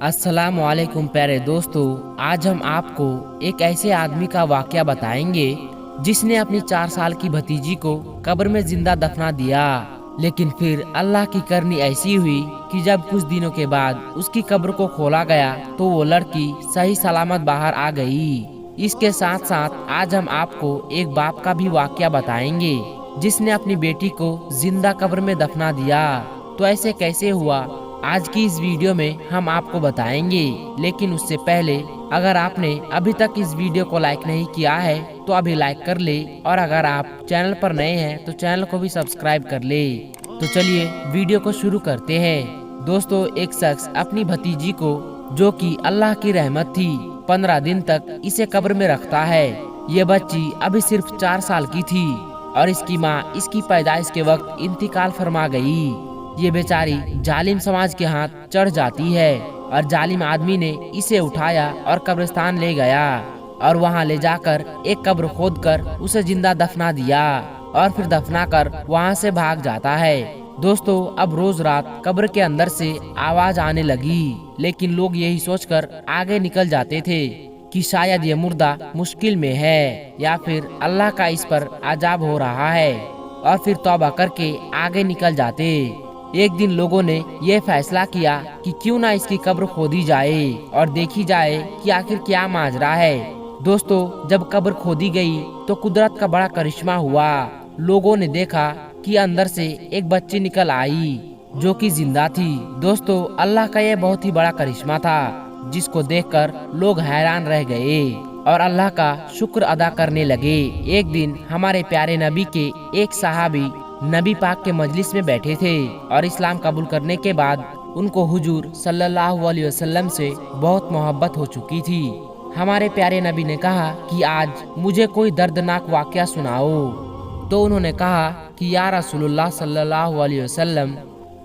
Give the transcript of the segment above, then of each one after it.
अस्सलाम वालेकुम प्यारे दोस्तों। आज हम आपको एक ऐसे आदमी का वाकया बताएंगे जिसने अपनी 4 साल की भतीजी को कब्र में जिंदा दफना दिया। लेकिन फिर अल्लाह की करनी ऐसी हुई कि जब कुछ दिनों के बाद उसकी कब्र को खोला गया तो वो लड़की सही सलामत बाहर आ गई। इसके साथ साथ आज हम आपको एक बाप का भी वाकया बताएंगे जिसने अपनी बेटी को जिंदा कब्र में दफना दिया। तो ऐसे कैसे हुआ, आज की इस वीडियो में हम आपको बताएंगे। लेकिन उससे पहले अगर आपने अभी तक इस वीडियो को लाइक नहीं किया है तो अभी लाइक कर ले, और अगर आप चैनल पर नए हैं तो चैनल को भी सब्सक्राइब कर ले। तो चलिए वीडियो को शुरू करते हैं। दोस्तों, एक शख्स अपनी भतीजी को, जो कि अल्लाह की रहमत थी, 15 दिन तक इसे कब्र में रखता है। ये बच्ची अभी सिर्फ 4 साल की थी और इसकी माँ इसकी पैदाइश के वक्त इंतकाल फरमा गई। ये बेचारी जालिम समाज के हाथ चढ़ जाती है और जालिम आदमी ने इसे उठाया और कब्रिस्तान ले गया और वहाँ ले जाकर एक कब्र खोदकर उसे जिंदा दफना दिया और फिर दफना कर वहाँ से भाग जाता है। दोस्तों, अब रोज रात कब्र के अंदर से आवाज आने लगी, लेकिन लोग यही सोचकर आगे निकल जाते थे कि शायद ये मुर्दा मुश्किल में है या फिर अल्लाह का इस पर अजाब हो रहा है, और फिर तौबा करके आगे निकल जाते। एक दिन लोगों ने ये फैसला किया कि क्यों ना इसकी कब्र खोदी जाए और देखी जाए कि आखिर क्या माजरा है। दोस्तों, जब कब्र खोदी गई तो कुदरत का बड़ा करिश्मा हुआ। लोगों ने देखा कि अंदर से एक बच्ची निकल आई जो कि जिंदा थी। दोस्तों, अल्लाह का यह बहुत ही बड़ा करिश्मा था जिसको देखकर लोग हैरान रह गए और अल्लाह का शुक्र अदा करने लगे। एक दिन हमारे प्यारे नबी के एक सहाबी नबी पाक के मजलिस में बैठे थे और इस्लाम कबूल करने के बाद उनको हुजूर सल्लल्लाहु अलैहि वसल्लम से बहुत मोहब्बत हो चुकी थी। हमारे प्यारे नबी ने कहा कि आज मुझे कोई दर्दनाक वाकया सुनाओ। तो उन्होंने कहा कि या रसूलुल्लाह सल्लल्लाहु अलैहि वसल्लम,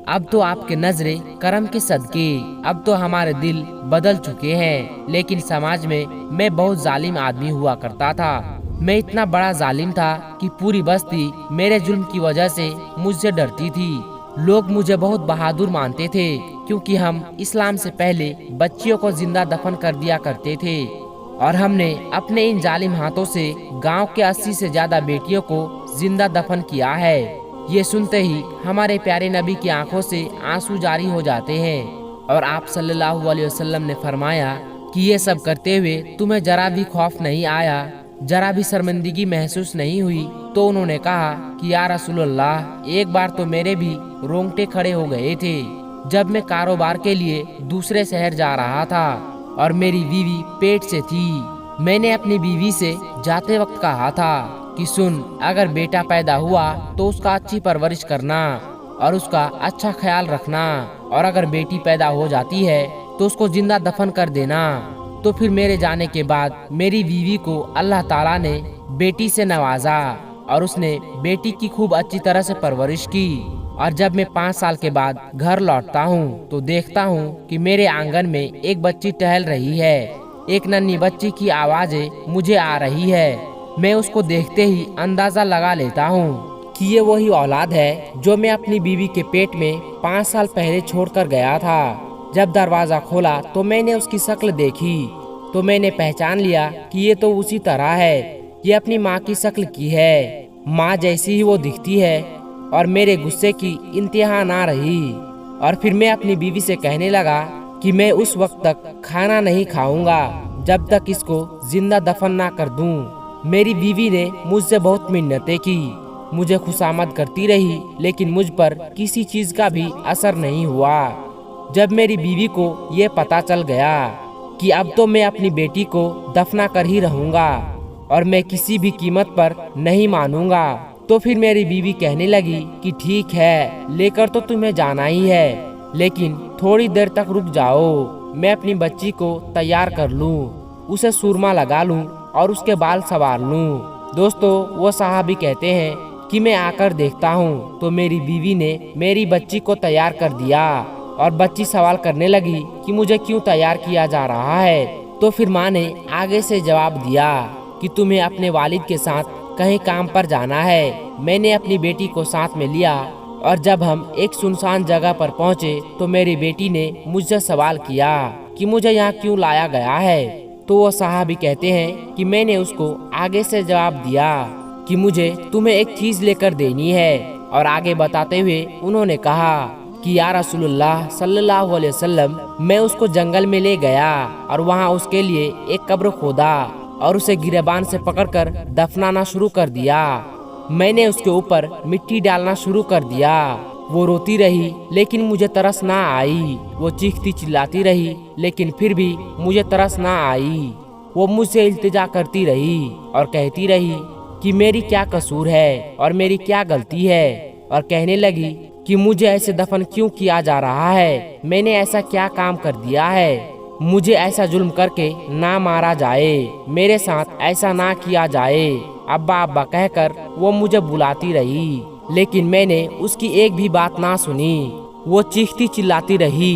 अब तो आपके नजरे करम के सदके अब तो हमारे दिल बदल चुके हैं, लेकिन समाज में मैं बहुत जालिम आदमी हुआ करता था। मैं इतना बड़ा जालिम था कि पूरी बस्ती मेरे जुल्म की वजह से मुझसे डरती थी। लोग मुझे बहुत बहादुर मानते थे क्योंकि हम इस्लाम से पहले बच्चियों को जिंदा दफन कर दिया करते थे और हमने अपने इन जालिम हाथों से गांव के 80 से ज्यादा बेटियों को जिंदा दफन किया है। ये सुनते ही हमारे प्यारे नबी की आंखों से आंसू जारी हो जाते हैं और आप सल्लल्लाहु अलैहि वसल्लम ने फरमाया कि ये सब करते हुए तुम्हें जरा भी खौफ नहीं आया, जरा भी शर्मिंदगी महसूस नहीं हुई। तो उन्होंने कहा कि या रसूलल्लाह, एक बार तो मेरे भी रोंगटे खड़े हो गए थे जब मैं कारोबार के लिए दूसरे शहर जा रहा था और मेरी बीवी पेट से थी। मैंने अपनी बीवी से जाते वक्त कहा था कि सुन, अगर बेटा पैदा हुआ तो उसका अच्छी परवरिश करना और उसका अच्छा ख्याल रखना, और अगर बेटी पैदा हो जाती है तो उसको जिंदा दफन कर देना। तो फिर मेरे जाने के बाद मेरी बीवी को अल्लाह ताला ने बेटी से नवाजा और उसने बेटी की खूब अच्छी तरह से परवरिश की। और जब मैं 5 साल के बाद घर लौटता हूँ तो देखता हूँ कि मेरे आंगन में एक बच्ची टहल रही है। एक नन्ही बच्ची की आवाज़ें मुझे आ रही है। मैं उसको देखते ही अंदाजा लगा लेता हूँ कि ये वही औलाद है जो मैं अपनी बीवी के पेट में 5 साल पहले छोड़कर गया था। जब दरवाजा खोला तो मैंने उसकी शक्ल देखी तो मैंने पहचान लिया कि ये तो उसी तरह है, ये अपनी माँ की शक्ल की है। माँ जैसी ही वो दिखती है और मेरे गुस्से की इंतहा ना रही और फिर मैं अपनी बीवी से कहने लगा कि मैं उस वक्त तक खाना नहीं खाऊंगा जब तक इसको जिंदा दफन ना कर दूं। मेरी बीवी ने मुझसे बहुत मिन्नतें की, मुझे खुशामद करती रही, लेकिन मुझ पर किसी चीज का भी असर नहीं हुआ। जब मेरी बीवी को ये पता चल गया कि अब तो मैं अपनी बेटी को दफना कर ही रहूंगा और मैं किसी भी कीमत पर नहीं मानूंगा, तो फिर मेरी बीवी कहने लगी कि ठीक है, लेकर तो तुम्हें जाना ही है, लेकिन थोड़ी देर तक रुक जाओ, मैं अपनी बच्ची को तैयार कर लूं, उसे सुरमा लगा लूं और उसके बाल संवार लूं। दोस्तों, वो साहबी कहते हैं कि मैं आकर देखता हूँ तो मेरी बीवी ने मेरी बच्ची को तैयार कर दिया और बच्ची सवाल करने लगी कि मुझे क्यों तैयार किया जा रहा है। तो फिर माँ ने आगे से जवाब दिया कि तुम्हें अपने वालिद के साथ कहीं काम पर जाना है। मैंने अपनी बेटी को साथ में लिया और जब हम एक सुनसान जगह पर पहुंचे तो मेरी बेटी ने मुझसे सवाल किया कि मुझे यहाँ क्यों लाया गया है। तो वो सहाबी कहते हैं कि मैंने उसको आगे से जवाब दिया कि मुझे तुम्हें एक चीज लेकर देनी है। और आगे बताते हुए उन्होंने कहा कि या रसूलुल्लाह सल्लल्लाहु अलैहि वसल्लम, मैं उसको जंगल में ले गया और वहाँ उसके लिए एक कब्र खोदा और उसे गिरेबान से पकड़कर दफनाना शुरू कर दिया। मैंने उसके ऊपर मिट्टी डालना शुरू कर दिया। वो रोती रही लेकिन मुझे तरस ना आई। वो चीखती चिल्लाती रही लेकिन फिर भी मुझे तरस ना आई। वो मुझसे इल्तिजा करती रही और कहती रही कि मेरी क्या कसूर है और मेरी क्या गलती है, और कहने लगी कि मुझे ऐसे दफन क्यों किया जा रहा है, मैंने ऐसा क्या काम कर दिया है, मुझे ऐसा जुल्म करके ना मारा जाए, मेरे साथ ऐसा ना किया जाए। अब्बा अब्बा कहकर वो मुझे बुलाती रही लेकिन मैंने उसकी एक भी बात ना सुनी। वो चीखती चिल्लाती रही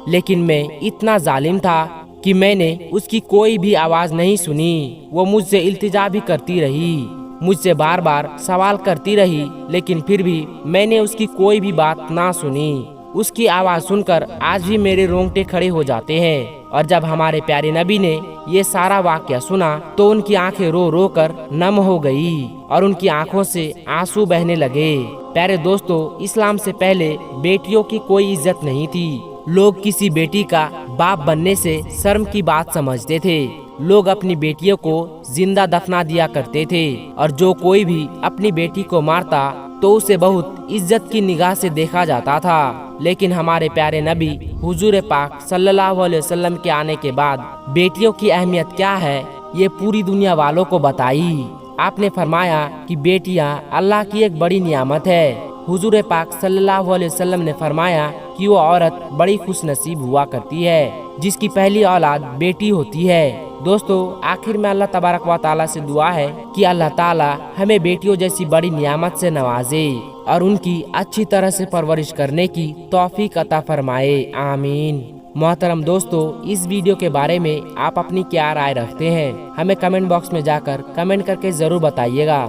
लेकिन मैं इतना जालिम था कि मैंने उसकी कोई भी आवाज नहीं सुनी। वो मुझसे इल्तिजा भी करती रही, मुझसे बार बार सवाल करती रही लेकिन फिर भी मैंने उसकी कोई भी बात ना सुनी। उसकी आवाज सुनकर आज भी मेरे रोंगटे खड़े हो जाते हैं। और जब हमारे प्यारे नबी ने ये सारा वाकया सुना तो उनकी आंखें रो रो कर नम हो गई और उनकी आंखों से आंसू बहने लगे। प्यारे दोस्तों, इस्लाम से पहले बेटियों की कोई इज्जत नहीं थी। लोग किसी बेटी का बाप बनने से शर्म की बात समझते थे। लोग अपनी बेटियों को जिंदा दफना दिया करते थे और जो कोई भी अपनी बेटी को मारता तो उसे बहुत इज्जत की निगाह से देखा जाता था। लेकिन हमारे प्यारे नबी हुजूर पाक सल्लल्लाहु अलैहि वसल्लम के आने के बाद बेटियों की अहमियत क्या है ये पूरी दुनिया वालों को बताई। आपने फरमाया कि बेटियां अल्लाह की एक बड़ी नियामत है। हुजूर पाक सल्लल्लाहु अलैहि वसल्लम ने फरमाया कि वो औरत बड़ी खुश नसीब हुआ करती है जिसकी पहली औलाद बेटी होती है। दोस्तों, आखिर में अल्लाह तबारक व तआला से दुआ है कि अल्लाह ताला हमें बेटियों जैसी बड़ी नियामत से नवाजे और उनकी अच्छी तरह से परवरिश करने की तौफीक अता फरमाए, आमीन। मोहतरम दोस्तों, इस वीडियो के बारे में आप अपनी क्या राय रखते हैं, हमें कमेंट बॉक्स में जाकर कमेंट करके जरूर बताइएगा।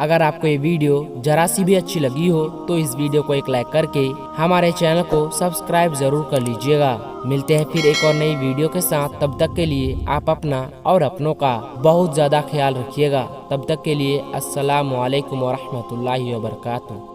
अगर आपको ये वीडियो जरा सी भी अच्छी लगी हो तो इस वीडियो को एक लाइक करके हमारे चैनल को सब्सक्राइब जरूर कर लीजिएगा। मिलते हैं फिर एक और नई वीडियो के साथ। तब तक के लिए आप अपना और अपनों का बहुत ज़्यादा ख्याल रखिएगा। तब तक के लिए अस्सलामु अलैकुम व रहमतुल्लाहि व बरकातुहू।